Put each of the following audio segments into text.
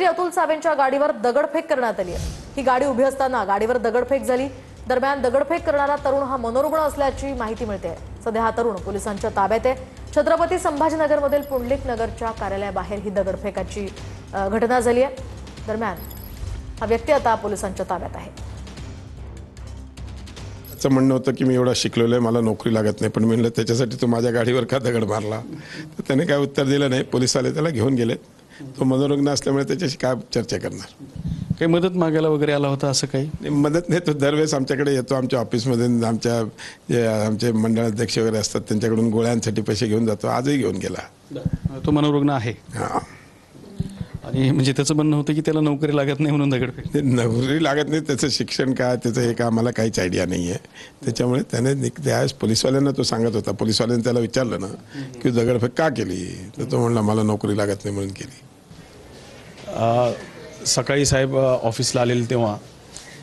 अतुल सावेंच्या गाडीवर दगडफेक करण्यात आली आहे। ही गाडी उभी असताना गाडीवर दगडफेक झाली। दरम्यान दगडफेक करणारा तरुण हा मनोरुग्ण असल्याची माहिती मिळते। सध्या हा तरुण पोलिसांच्या ताब्यात आहे। छत्रपती संभाजीनगरमधील पुंडलिक नगरच्या कार्यालयाबाहेर ही दगडफेकाची घटना झाली आहे। दरम्यान हा व्यक्ती आता पोलिसांच्या ताब्यात आहे। त्याचं म्हणणं होतं की मी एवढा शिकलेलो आहे, मला नोकरी लागत नाही, पण मी म्हणलं त्याच्यासाठी तू माझ्या गाडीवर का दगड मारला? तर त्याने काय उत्तर दिलं नाही। पोलीस आले, त्याला घेऊन गेले। तो मनोरुग्ण असल्यामुळे त्याच्याशी काय चर्चा करणार? काही मदत मागायला वगैरे आला होता असं काही? मदत नाही, तो दरवेळेस आमच्याकडे येतो। आमच्या ऑफिसमध्ये आमच्या जे आमचे मंडळाध्यक्ष वगैरे असतात त्यांच्याकडून गोळ्यांसाठी पैसे घेऊन जातो। आजही घेऊन गेला। तो मनोरुग्ण आहे हां, आणि म्हणजे त्याचं म्हणणं होतं की त्याला नोकरी लागत नाही म्हणून दगडफेक। ते नोकरी लागत नाही, त्याचं शिक्षण काय, त्याचं हे काय आम्हाला काहीच आयडिया नाही आहे। त्याच्यामुळे त्याने त्यावेळेस पोलीसवाल्यांना तो सांगत होता। पोलीसवाल्यांनी त्याला विचारलं ना की दगडफेक का केली, तर तो म्हणला मला नोकरी लागत नाही म्हणून केली। सकाळी साहेब ऑफिसला आलेले तेव्हा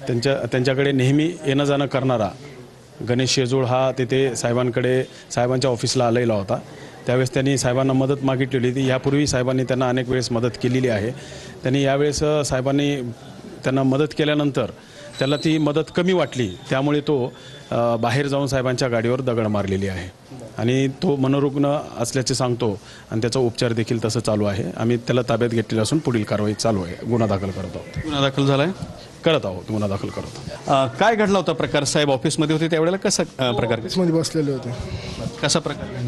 त्यांच्याकडे नेहमी येणं जाणं करणारा गणेश शेजूळ हा तिथे साहेबांच्या ऑफिसला आलेला होता। त्यावेळेस त्यांनी साहेबांना मदत मागितलेली होती। यापूर्वी साहेबांनी त्यांना अनेक वेळेस मदत केलेली आहे। त्यांनी यावेळेस साहेबांनी त्यांना मदत केल्यानंतर त्याला ती मदत कमी वाटली, त्यामुळे तो बाहेर जाऊन साहेबांच्या गाडीवर दगड मारलेली आहे आणि तो मनोरुग्ण असल्याचे सांगतो आणि त्याचा उपचार देखील तसं चालू आहे। आम्ही त्याला ताब्यात घेतलेला असून पुढील कारवाई चालू आहे। गुन्हा दाखल करत आहोत। गुन्हा दाखल झालाय? करत आहोत, गुन्हा दाखल करत आहोत। काय घडला होता प्रकार? साहेब ऑफिसमध्ये होते त्यावेळेला कसा प्रकार? ऑफिसमध्ये बसलेले होते। कसा प्रकार?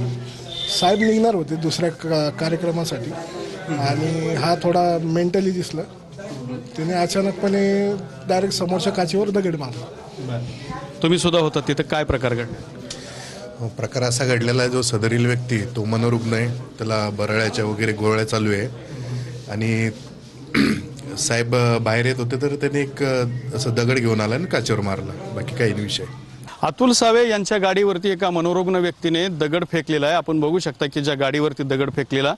साहेब निघणार होते दुसऱ्या कार्यक्रमासाठी आणि हा थोडा मेंटली दिसला। त्याने अचानकपणे डायरेक्ट समोरच्या काचेवर दगड मारला। तुम्ही सुद्धा होता तिथे, काय प्रकार घडला? प्रकार असा घडलेला आहे, जो सदरील व्यक्ती तो मनोरुग्ण आहे, त्याला बरळ्याच्या वगैरे गोळ्या चालू आहे आणि साहेब बाहेर येत होते तर त्याने एक असं दगड घेऊन आला आणि काचेवर मारला। बाकी काही विषय। अतुल सावे यांच्या गाडीवरती एका मनोरुग्ण व्यक्तीने दगड फेकलेला आहे। आपण बघू शकता की ज्या गाडीवरती दगड फेकलेला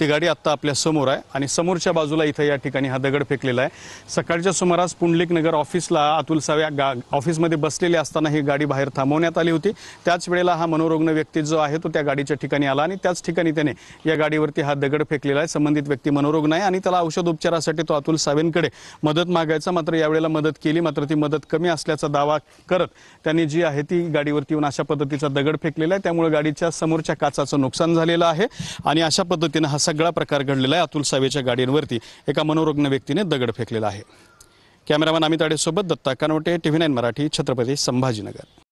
ती गाडी आत्ता आपल्या समोर आहे आणि समोरच्या बाजूला इथं या ठिकाणी हा दगड फेकलेला आहे। सकाळच्या सुमारास पुंडलिक नगर ऑफिसला अतुल सावे ऑफिसमध्ये बसलेले असताना ही गाडी बाहेर थांबवण्यात आली होती। त्याच वेळेला हा मनोरुग्ण व्यक्ती जो आहे तो त्या गाडीच्या ठिकाणी आला आणि त्याच ठिकाणी त्याने या गाडीवरती हा दगड फेकलेला आहे। संबंधित व्यक्ती मनोरुग्ण आहे आणि त्याला औषध उपचारासाठी तो अतुल सावेंकडे मदत मागायचा, मात्र यावेळेला मदत केली, मात्र ती मदत कमी असल्याचा दावा करत त्यांनी जी आहे ती गाडीवरती येऊन अशा पद्धतीचा दगड फेकलेला आहे। त्यामुळे गाडीच्या समोरच्या काचाचं नुकसान झालेलं आहे आणि अशा पद्धतीने हा सगळा प्रकार घडलेला आहे। अतुल सावेच्या गाडीवरती एका मनोरुग्ण व्यक्तीने दगड फेकलेला आहे। कॅमेरामॅन अमित आडेसोबत दत्ता कानवटे, TV9 मराठी, छत्रपती संभाजीनगर।